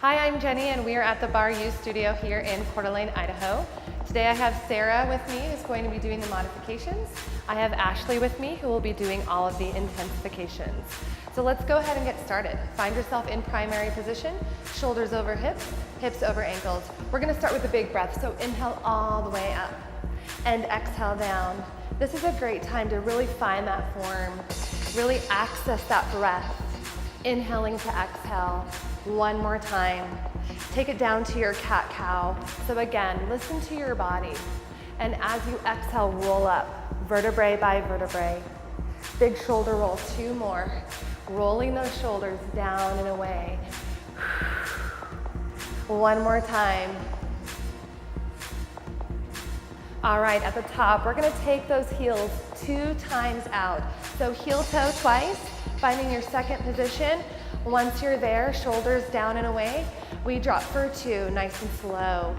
Hi, I'm Jenny and we are at the Bar U studio here in Coeur d'Alene, Idaho. Today I have Sarah with me who's going to be doing the modifications. I have Ashley with me who will be doing all of the intensifications. So let's go ahead and get started. Find yourself in primary position, shoulders over hips, hips over ankles. We're gonna start with a big breath, so inhale all the way up and exhale down. This is a great time to really find that form, really access that breath. Inhaling to exhale. One more time. Take it down to your cat-cow. So again, listen to your body. And as you exhale, roll up, vertebrae by vertebrae. Big shoulder roll, 2 more. Rolling those shoulders down and away. One more time. All right, at the top, we're gonna take those heels 2 times out. So heel toe twice, finding your second position. Once you're there, shoulders down and away, we drop for 2, nice and slow.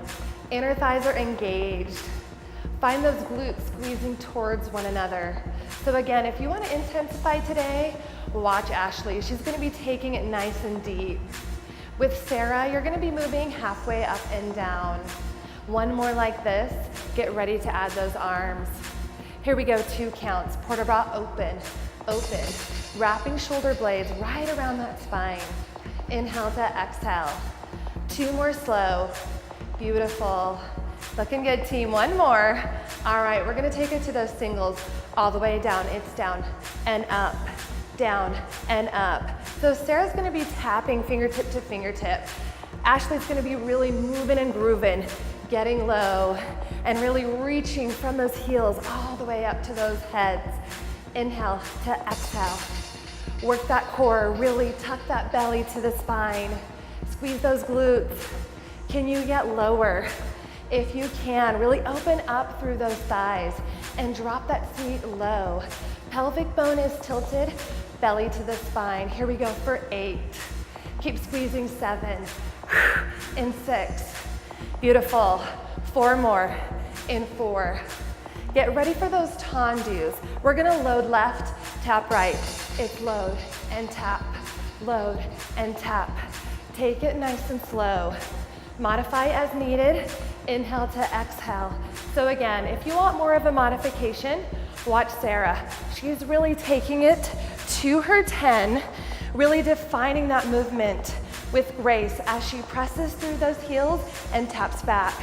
Inner thighs are engaged. Find those glutes squeezing towards one another. So again, if you want to intensify today, watch Ashley. She's going to be taking it nice and deep. With Sarah, you're going to be moving halfway up and down. One more like this. Get ready to add those arms. Here we go, 2 counts. Port de bras open, open. Wrapping shoulder blades right around that spine. Inhale to exhale. 2 more slow. Beautiful. Looking good, team. 1 more. All right, we're gonna take it to those singles all the way down. It's down and up, down and up. So Sarah's gonna be tapping fingertip to fingertip. Ashley's gonna be really moving and grooving, getting low and really reaching from those heels all the way up to those heads. Inhale to exhale. Work that core, really tuck that belly to the spine. Squeeze those glutes. Can you get lower? If you can, really open up through those thighs and drop that feet low. Pelvic bone is tilted, belly to the spine. Here we go for 8. Keep squeezing, 7, in 6. Beautiful, 4 more, in 4. Get ready for those tendus. We're gonna load left, tap right. It's load and tap, load and tap. Take it nice and slow. Modify as needed. Inhale to exhale. So again, if you want more of a modification, watch Sarah. She's really taking it to her 10, really defining that movement with grace as she presses through those heels and taps back.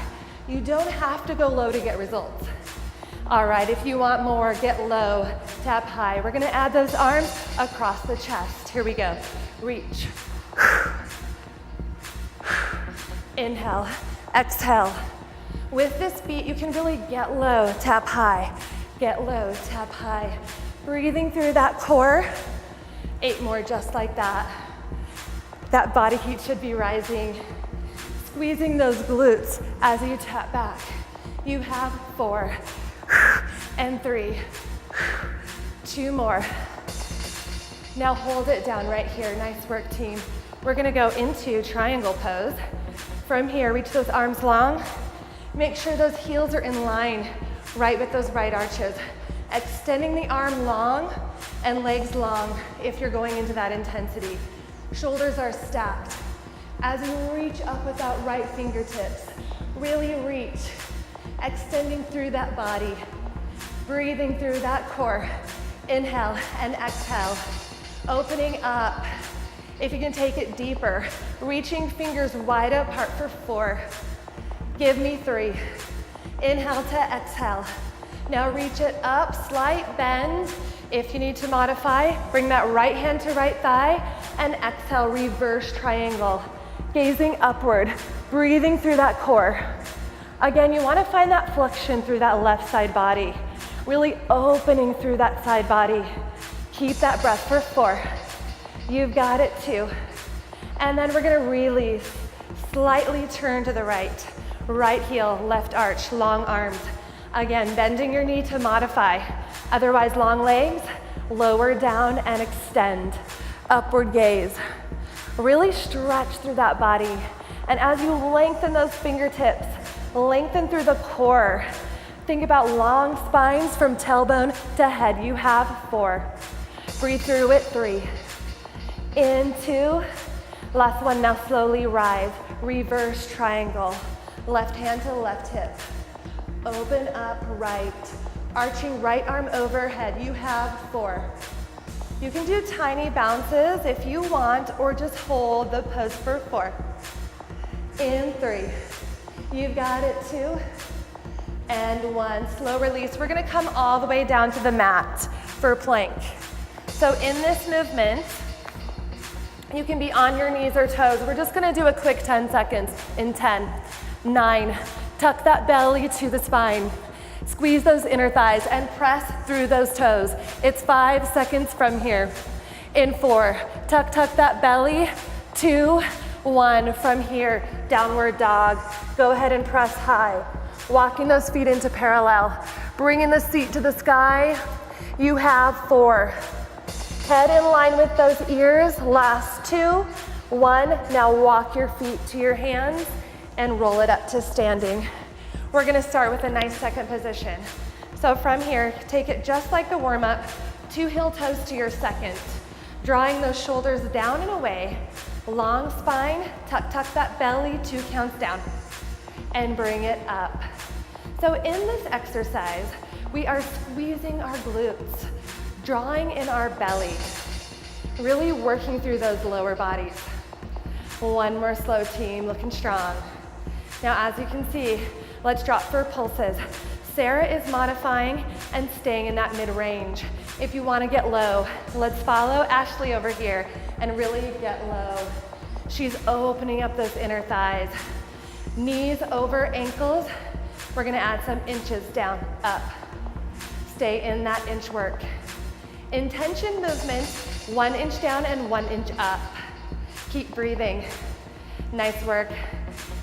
You don't have to go low to get results. All right, if you want more, get low, tap high. We're gonna add those arms across the chest. Here we go. Reach. Inhale, exhale. With this beat, you can really get low, tap high. Get low, tap high. Breathing through that core. 8 more just like that. That body heat should be rising. Squeezing those glutes as you tap back. You have 4 and 3. 2 more. Now hold it down right here. Nice work, team. We're gonna go into triangle pose. From here, reach those arms long. Make sure those heels are in line right with those right arches. Extending the arm long and legs long if you're going into that intensity. Shoulders are stacked. As you reach up with that right fingertips, really reach. Extending through that body. Breathing through that core. Inhale and exhale. Opening up. If you can take it deeper, reaching fingers wide apart for 4. Give me 3. Inhale to exhale. Now reach it up, slight bend. If you need to modify, bring that right hand to right thigh and exhale, reverse triangle. Gazing upward, breathing through that core. Again, you want to find that flexion through that left side body. Really opening through that side body. Keep that breath for 4. You've got it, 2. And then we're gonna release. Slightly turn to the right. Right heel, left arch, long arms. Again, bending your knee to modify. Otherwise, long legs, lower down and extend. Upward gaze. Really stretch through that body. And as you lengthen those fingertips, lengthen through the core. Think about long spines from tailbone to head. You have 4. Breathe through it, 3. In 2. Last one, now slowly rise. Reverse triangle. Left hand to left hip. Open up right. Arching right arm overhead. You have 4. You can do tiny bounces if you want, or just hold the pose for 4. In 3. You've got it. 2. And 1. Slow release. We're gonna come all the way down to the mat for plank. So in this movement, you can be on your knees or toes. We're just gonna do a quick 10 seconds in 10, 9, tuck that belly to the spine. Squeeze those inner thighs and press through those toes. It's 5 seconds from here. In 4, tuck that belly. 2, 1, from here, downward dog. Go ahead and press high. Walking those feet into parallel. Bringing the seat to the sky. You have 4. Head in line with those ears. Last 2, 1. Now walk your feet to your hands and roll it up to standing. We're gonna start with a nice second position. So from here, take it just like the warm-up, 2 heel toes to your second. Drawing those shoulders down and away. Long spine, tuck that belly, 2 counts down. And bring it up. So in this exercise, we are squeezing our glutes, drawing in our belly, really working through those lower bodies. 1 more slow, team, looking strong. Now as you can see, let's drop for pulses. Sarah is modifying and staying in that mid-range. If you want to get low, let's follow Ashley over here and really get low. She's opening up those inner thighs. Knees over ankles. We're gonna add some inches down, up. Stay in that inch work. Intention movement, 1 inch down and 1 inch up. Keep breathing. Nice work.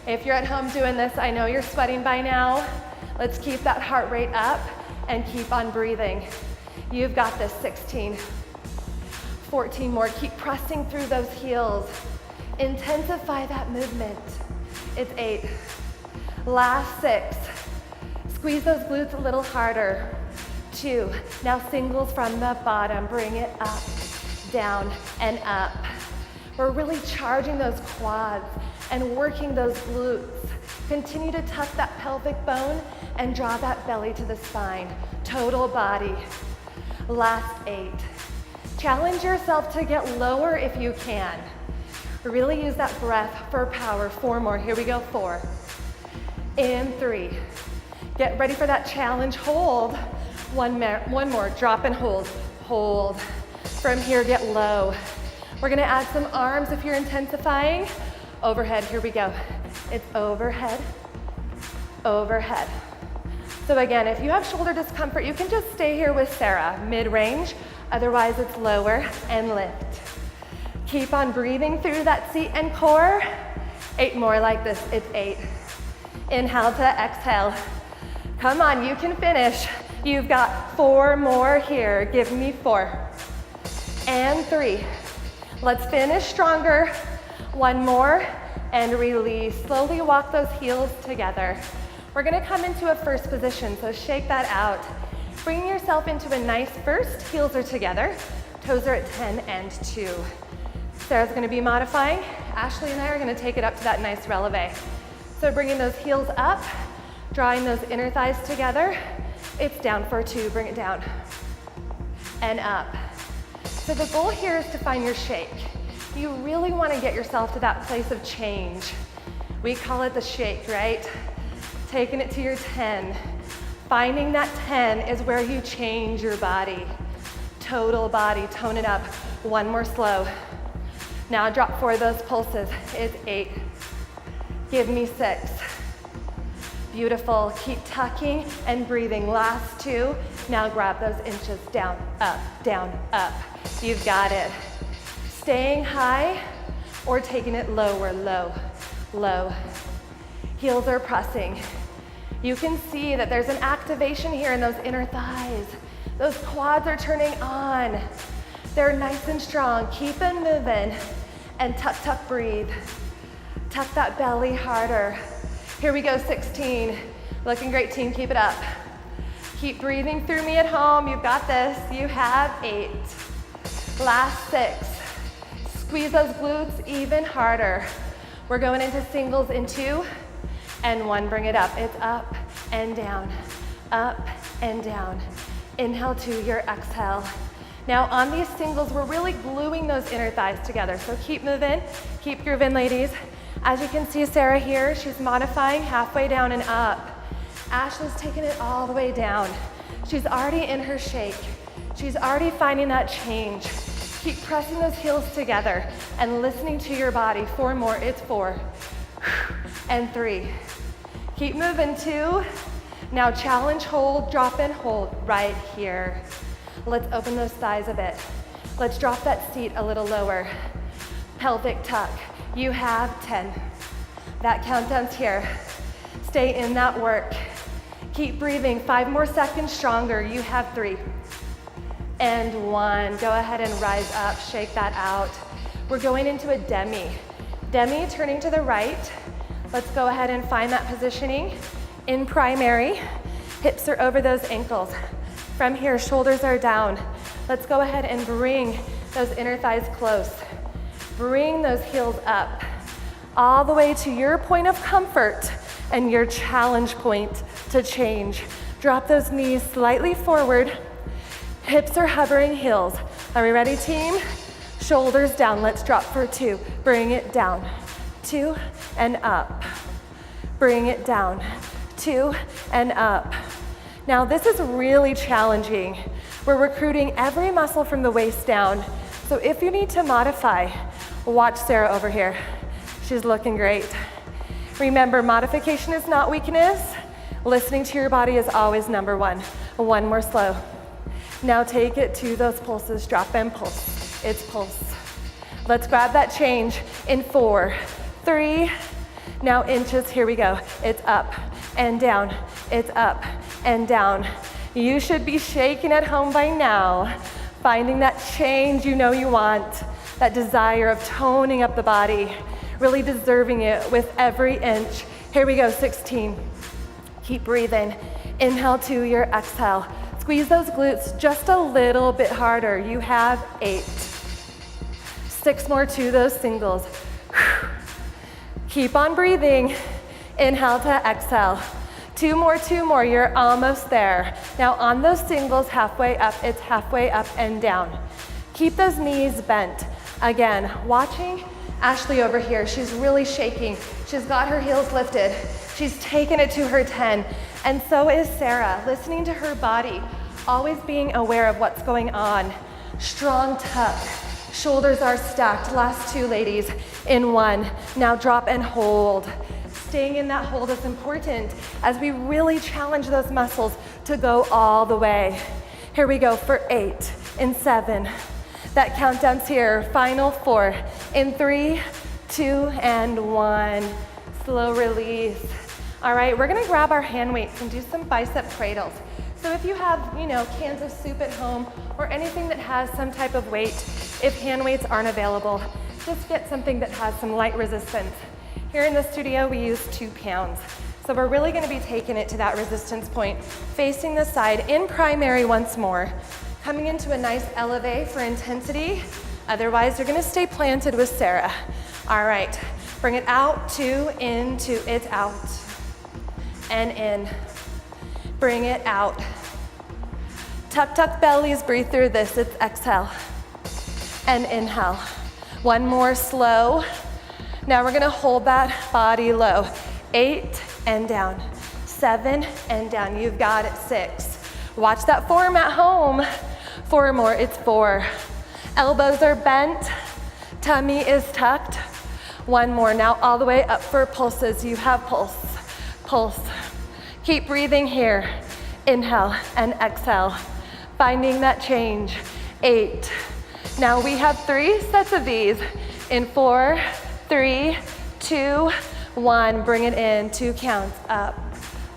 If you're at home doing this, I know you're sweating by now. Let's keep that heart rate up and keep on breathing. You've got this. 16. 14 more. Keep pressing through those heels. Intensify that movement. It's 8. Last 6. Squeeze those glutes a little harder. 2. Now singles from the bottom. Bring it up, down, and up. We're really charging those quads and working those glutes. Continue to tuck that pelvic bone and draw that belly to the spine. Total body. Last 8. Challenge yourself to get lower if you can. Really use that breath for power. 4 more. Here we go. 4. In 3. Get ready for that challenge. Hold. 1 more. Drop and hold. Hold. From here, get low. We're gonna add some arms if you're intensifying. Overhead. Here we go. It's overhead, overhead. So again, if you have shoulder discomfort, you can just stay here with Sarah, mid-range. Otherwise, it's lower and lift. Keep on breathing through that seat and core. 8 more like this. It's 8. Inhale to exhale. Come on, you can finish. You've got 4 more here. Give me 4. And 3. Let's finish stronger. 1 more and release. Slowly walk those heels together. We're gonna come into a first position, so shake that out. Bring yourself into a nice first. Heels are together. Toes are at 10 and 2. Sarah's gonna be modifying. Ashley and I are gonna take it up to that nice releve. So bringing those heels up, drawing those inner thighs together. It's down for 2, bring it down. And up. So the goal here is to find your shake. You really want to get yourself to that place of change. We call it the shake, right? Taking it to your 10. Finding that 10 is where you change your body. Total body, tone it up. 1 more slow. Now drop 4 of those pulses. It's 8. Give me 6. Beautiful. Keep tucking and breathing. Last 2. Now grab those inches down, up, down, up. You've got it. Staying high or taking it lower, low, low. Heels are pressing. You can see that there's an activation here in those inner thighs. Those quads are turning on. They're nice and strong. Keep them moving and tuck, tuck, breathe. Tuck that belly harder. Here we go, 16. Looking great, team, keep it up. Keep breathing through me at home. You've got this. You have 8. Last 6. Squeeze those glutes even harder. We're going into singles in 2 and 1. Bring it up. It's up and down, up and down. Inhale 2, your exhale. Now on these singles, we're really gluing those inner thighs together. So keep moving, keep grooving, ladies. As you can see Sarah here, she's modifying halfway down and up. Ashley's taking it all the way down. She's already in her shake. She's already finding that change. Keep pressing those heels together and listening to your body. 4 more, it's 4 and 3. Keep moving, 2. Now challenge, hold, drop and hold right here. Let's open those thighs a bit. Let's drop that seat a little lower. Pelvic tuck. You have 10. That countdown's here. Stay in that work. Keep breathing. 5 more seconds stronger. You have 3. And 1. Go ahead and rise up. Shake that out. We're going into a demi. Demi, turning to the right. Let's go ahead and find that positioning. In primary, hips are over those ankles. From here, shoulders are down. Let's go ahead and bring those inner thighs close. Bring those heels up, all the way to your point of comfort and your challenge point to change. Drop those knees slightly forward. Hips are hovering, heels. Are we ready, team? Shoulders down. Let's drop for 2. Bring it down. 2 and up. Bring it down. 2 and up. Now this is really challenging. We're recruiting every muscle from the waist down. So if you need to modify, watch Sarah over here. She's looking great. Remember, modification is not weakness. Listening to your body is always number 1. 1 more slow. Now take it to those pulses. Drop and pulse. It's pulse. Let's grab that change in 4, 3. Now inches, here we go. It's up and down. It's up and down. You should be shaking at home by now, finding that change you know you want, that desire of toning up the body, really deserving it with every inch. Here we go, 16. Keep breathing. Inhale to your exhale. Squeeze those glutes just a little bit harder. You have 8. 6 more to those singles. Keep on breathing. Inhale to exhale. 2 more, you're almost there. Now on those singles, halfway up, it's halfway up and down. Keep those knees bent. Again, watching Ashley over here, she's really shaking. She's got her heels lifted. She's taken it to her 10. And so is Sarah, listening to her body, always being aware of what's going on. Strong tuck, shoulders are stacked. Last 2, ladies, in 1. Now drop and hold. Staying in that hold is important as we really challenge those muscles to go all the way. Here we go for 8, in 7. That countdown's here. Final 4, in 3, 2, and 1. Slow release. All right, we're gonna grab our hand weights and do some bicep cradles. So if you have, cans of soup at home or anything that has some type of weight, if hand weights aren't available, just get something that has some light resistance. Here in the studio, we use 2 pounds. So we're really gonna be taking it to that resistance point, facing the side in primary once more, coming into a nice elevate for intensity. Otherwise, you're gonna stay planted with Sarah. All right, bring it out, 2, into, it's out, and in. Bring it out. Tuck, tuck bellies, breathe through this, it's exhale, and inhale. 1 more, slow. Now we're gonna hold that body low. 8 and down, 7 and down. You've got it, 6. Watch that form at home. 4 more, it's 4. Elbows are bent, tummy is tucked. 1 more, now all the way up for pulses. You have pulse, pulse. Keep breathing here. Inhale and exhale, finding that change. 8. Now we have 3 sets of these in 4, 3, 2, 1. Bring it in, 2 counts, up,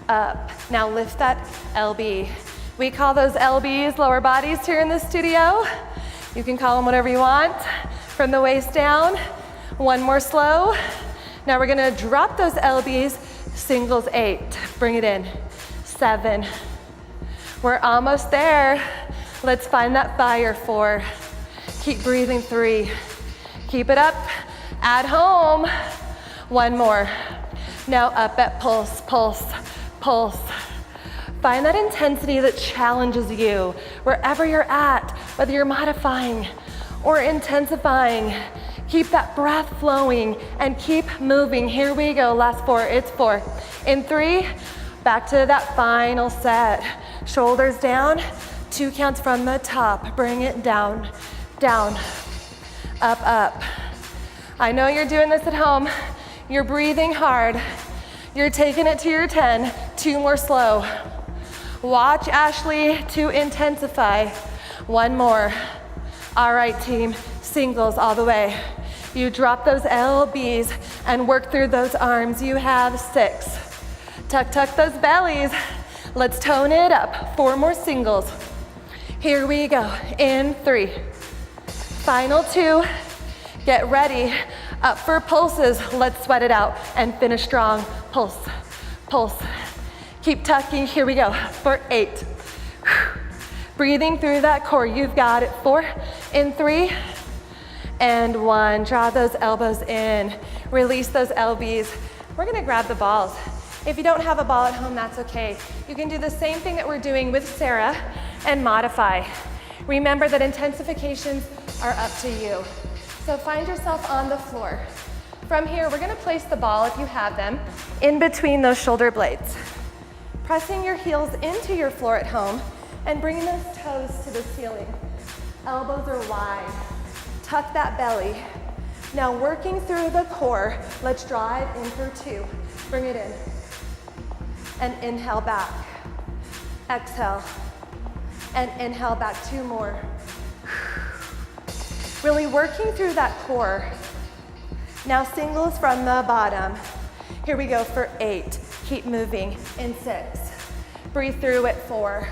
up. Now lift that LB. We call those LBs lower bodies here in the studio. You can call them whatever you want. From the waist down. 1 more slow. Now we're gonna drop those LBs, singles 8. Bring it in, 7. We're almost there. Let's find that fire. 4. Keep breathing, 3. Keep it up. At home. One more. Now up at pulse, pulse, pulse. Find that intensity that challenges you wherever you're at, whether you're modifying or intensifying. Keep that breath flowing and keep moving. Here we go, last 4, it's 4. In 3, back to that final set. Shoulders down, 2 counts from the top. Bring it down, down, up, up. I know you're doing this at home. You're breathing hard. You're taking it to your 10, 2 more slow. Watch Ashley to intensify. 1 more. All right, team, singles all the way. You drop those LBs and work through those arms. You have 6. Tuck, tuck those bellies. Let's tone it up. 4 more singles. Here we go. In 3. Final 2. Get ready. Up for pulses. Let's sweat it out and finish strong. Pulse, pulse. Keep tucking. Here we go. For 8. Breathing through that core. You've got it. 4. In 3. And 1. Draw those elbows in. Release those LBs. We're gonna grab the balls. If you don't have a ball at home, that's okay. You can do the same thing that we're doing with Sarah and modify. Remember that intensifications are up to you. So find yourself on the floor. From here, we're gonna place the ball, if you have them, in between those shoulder blades. Pressing your heels into your floor at home and bringing those toes to the ceiling. Elbows are wide. Tuck that belly. Now working through the core, let's draw it in for 2. Bring it in. And inhale back. Exhale. And inhale back. 2 more. Really working through that core. Now singles from the bottom. Here we go for 8. Keep moving. In 6. Breathe through at 4.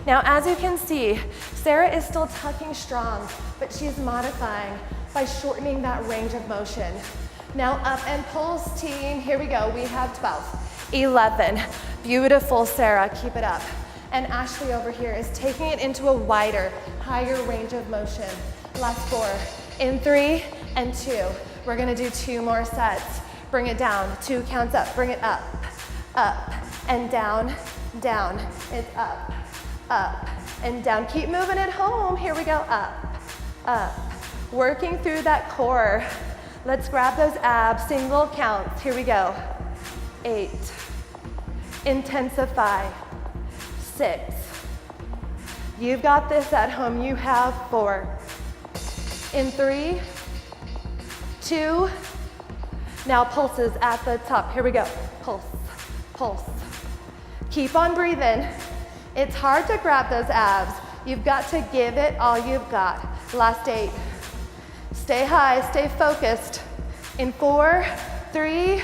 Now as you can see, Sarah is still tucking strong, but she's modifying by shortening that range of motion. Now up and pulse, team. Here we go. We have 12. 11. Beautiful, Sarah. Keep it up. And Ashley over here is taking it into a wider, higher range of motion. Last 4. In 3 and 2. We're gonna do 2 more sets. Bring it down. 2 counts up. Bring it up, up, and down, down. It's up, and down. Keep moving at home. Here we go. Up. Working through that core. Let's grab those abs. Single counts. Here we go. 8. Intensify. 6. You've got this at home. You have 4. In 3, 2. Now pulses at the top. Here we go. Pulse, pulse. Keep on breathing. It's hard to grab those abs. You've got to give it all you've got. Last 8. Stay high, stay focused. In 4, 3,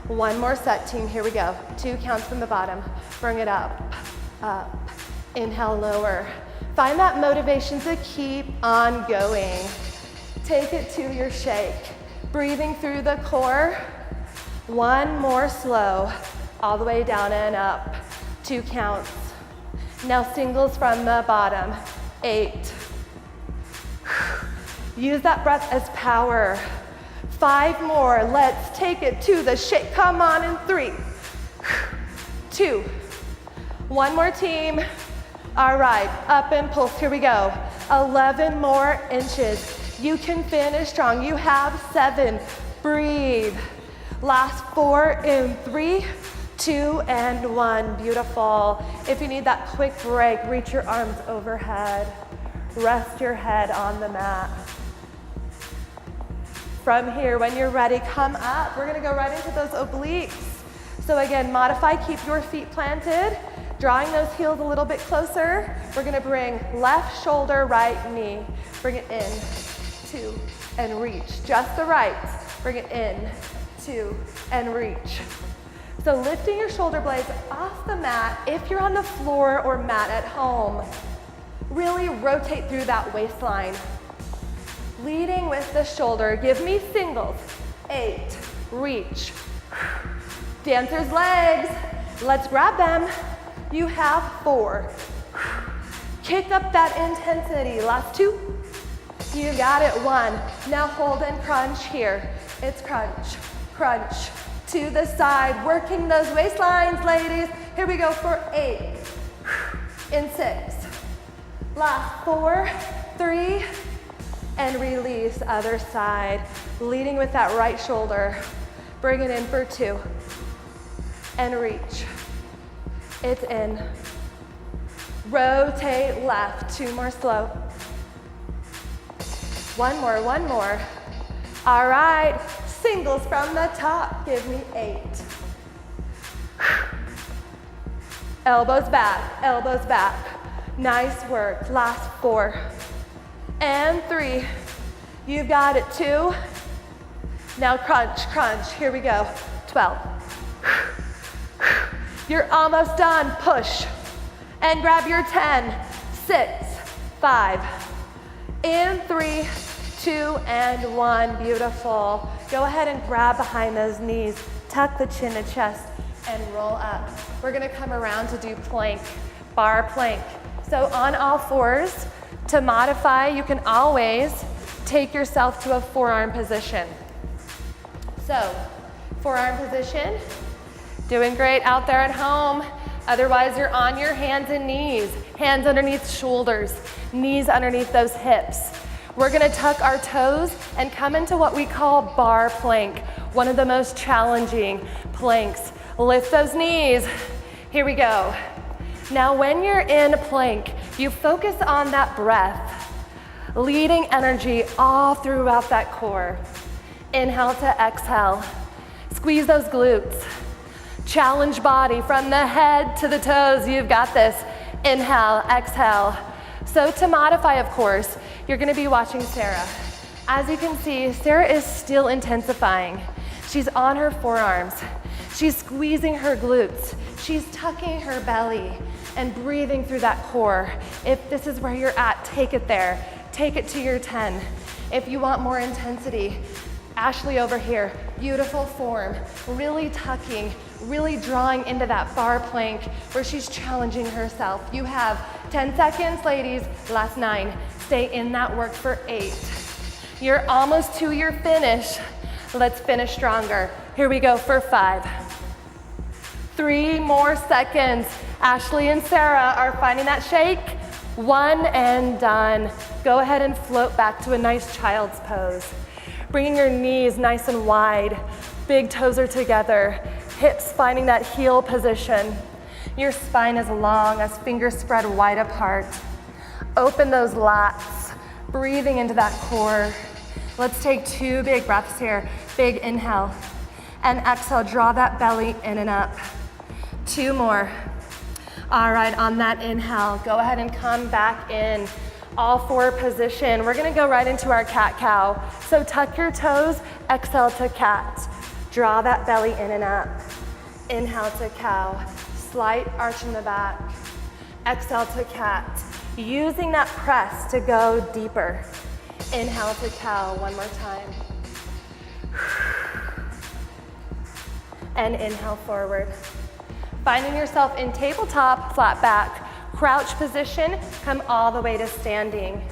1 more set, team. Here we go. 2 counts from the bottom. Bring it up, up. Inhale, lower. Find that motivation to keep on going. Take it to your shake. Breathing through the core. 1 more slow. All the way down and up. 2 counts. Now singles from the bottom. 8. Use that breath as power. 5 more. Let's take it to the shake. Come on in 3, 2. 1 more, team. All right, up and pulse. Here we go. 11 more inches. You can finish strong. You have 7. Breathe. Last 4 in 3, 2, and 1. Beautiful. If you need that quick break, reach your arms overhead. Rest your head on the mat. From here, when you're ready, come up. We're gonna go right into those obliques. So again, modify, keep your feet planted. Drawing those heels a little bit closer. We're gonna bring left shoulder, right knee. Bring it in, 2, and reach. Just the right. Bring it in, 2, and reach. So lifting your shoulder blades off the mat if you're on the floor or mat at home. Really rotate through that waistline. Leading with the shoulder. Give me singles. 8, reach. Dancer's legs. Let's grab them. You have 4. Kick up that intensity. Last 2, You got it, 1. Now hold and crunch here. It's crunch, crunch, to the side, working those waistlines, ladies. Here we go for 8, in 6, last 4, 3, and release, other side. Leading with that right shoulder. Bring it in for 2, and reach. It's in. Rotate left, 2 more slow. 1 more, 1 more. All right, singles from the top, give me 8. Elbows back, elbows back. Nice work, last 4. And 3, you've got it, 2. Now crunch, crunch, here we go, 12. You're almost done, push. And grab your 10, 6, 5. In 3, 2, and 1, beautiful. Go ahead and grab behind those knees, tuck the chin to chest, and roll up. We're gonna come around to do plank, bar plank. So on all fours, to modify, you can always take yourself to a forearm position. So, forearm position, doing great out there at home. Otherwise, you're on your hands and knees, hands underneath shoulders, knees underneath those hips. We're gonna tuck our toes and come into what we call bar plank, one of the most challenging planks. Lift those knees. Here we go. Now, when you're in plank, you focus on that breath, leading energy all throughout that core. Inhale to exhale. Squeeze those glutes. Challenge body from the head to the toes. You've got this. Inhale, exhale. So to modify, of course, you're gonna be watching Sarah. As you can see, Sarah is still intensifying. She's on her forearms. She's squeezing her glutes. She's tucking her belly and breathing through that core. If this is where you're at, take it there. Take it to your 10. If you want more intensity, Ashley over here, beautiful form, really tucking, really drawing into that bar plank where she's challenging herself. You have 10 seconds, ladies, last 9. Stay in that work for 8. You're almost to your finish. Let's finish stronger. Here we go for 5. 3 more seconds. Ashley and Sarah are finding that shake. 1 and done. Go ahead and float back to a nice child's pose. Bringing your knees nice and wide. Big toes are together. Hips finding that heel position. Your spine is long as fingers spread wide apart. Open those lats. Breathing into that core. Let's take 2 big breaths here. Big inhale. And exhale, draw that belly in and up. 2 more. All right, on that inhale, go ahead and come back in. All 4 position. We're gonna go right into our cat-cow. So tuck your toes, exhale to cat. Draw that belly in and up. Inhale to cow. Slight arch in the back. Exhale to cat. Using that press to go deeper. Inhale to cow, 1 more time. And inhale forward. Finding yourself in tabletop, flat back. Crouch position, come all the way to standing.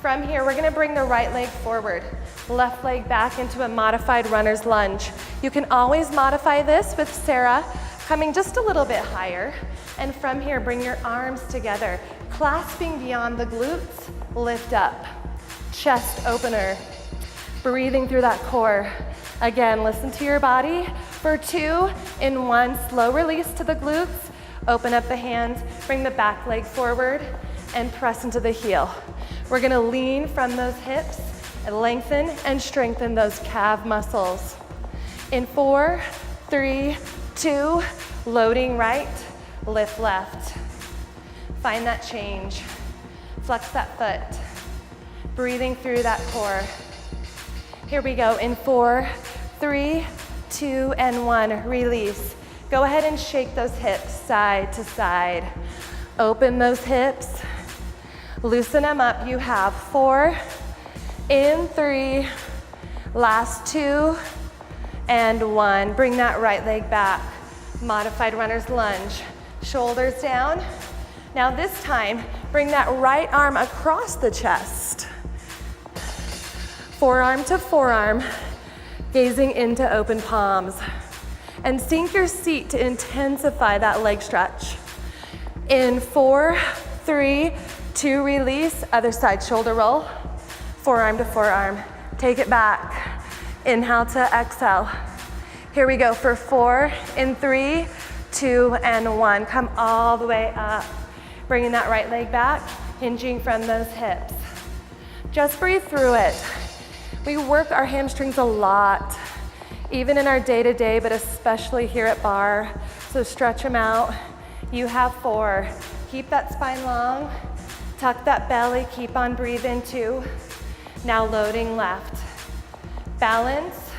From here, we're gonna bring the right leg forward, left leg back into a modified runner's lunge. You can always modify this with Sarah, coming just a little bit higher. And from here, bring your arms together, clasping beyond the glutes, lift up. Chest opener, breathing through that core. Again, listen to your body. For 2, in 1, slow release to the glutes. Open up the hands, bring the back leg forward, and press into the heel. We're gonna lean from those hips and lengthen and strengthen those calf muscles. In 4, 3, 2, loading right, lift left. Find that change. Flex that foot. Breathing through that core. Here we go, in 4, 3, 2, and 1, release. Go ahead and shake those hips side to side. Open those hips, loosen them up. You have 4, in 3, last 2, and 1. Bring that right leg back. Modified runner's lunge. Shoulders down. Now this time, bring that right arm across the chest. Forearm to forearm, gazing into open palms. And sink your seat to intensify that leg stretch. In 4, 3, 2, release, other side shoulder roll. Forearm to forearm, take it back. Inhale to exhale. Here we go for 4, in 3, 2, and 1. Come all the way up. Bringing that right leg back, hinging from those hips. Just breathe through it. We work our hamstrings a lot, even in our day-to-day, but especially here at bar. So stretch them out. You have 4. Keep that spine long. Tuck that belly, keep on breathing 2. Now loading left. Balance.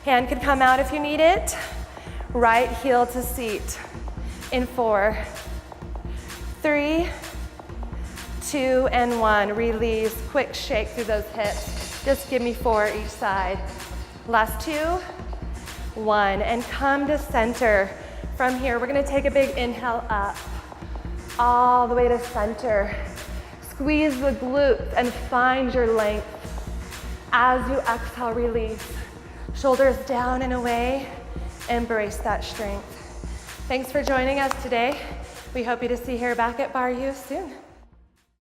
Hand can come out if you need it. Right heel to seat. In 4, 3, 2, and 1. Release, quick shake through those hips. Just give me 4 each side. Last 2, 1, and come to center. From here, we're gonna take a big inhale up, all the way to center. Squeeze the glutes and find your length. As you exhale, release. Shoulders down and away, embrace that strength. Thanks for joining us today. We hope you to see you here back at Bar U soon.